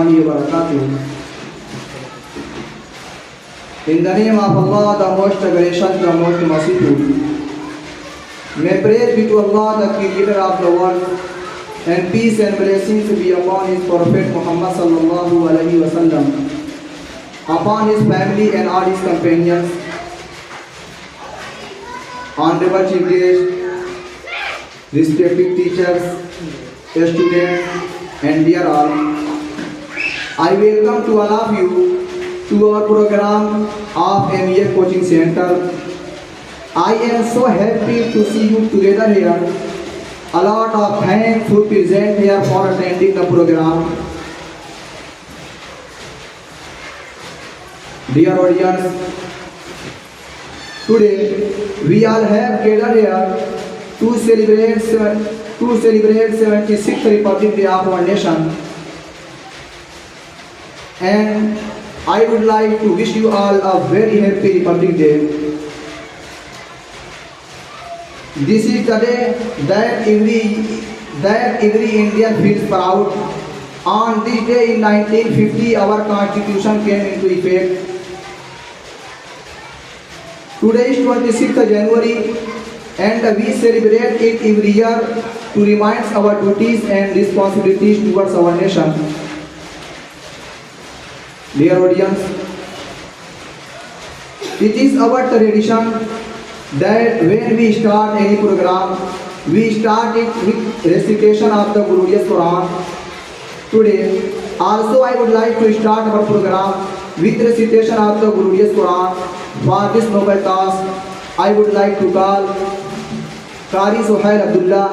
warahmatullahi wabarakatuh. In the name of Allah, the most gracious, the most merciful. May praise be to Allah, the Creator of the world, and peace and blessings be upon His Prophet Muhammad sallallahu alaihi wasallam, upon his family and all his companions. Honorable Chief Guest, respected teachers, students, and dear all, I welcome to all of you to our program of MEF Coaching Center. I am so happy to see you together here. A lot of thanks to present here for attending the program. Dear audience, today we all have gathered here to celebrate 76th Republic Day of our nation, and I would like to wish you all a very happy Republic Day. This is the day that every Indian feels proud. On this day in 1950, our Constitution came into effect. Today is 26th January, and we celebrate it every year to remind our duties and responsibilities towards our nation. Dear audience, it is our tradition that when we start any program, we start it with recitation of the glorious Quran. Today, also I would like to start our program with recitation of the glorious Quran. For this noble task, I would like to call Qari Suhail Abdullah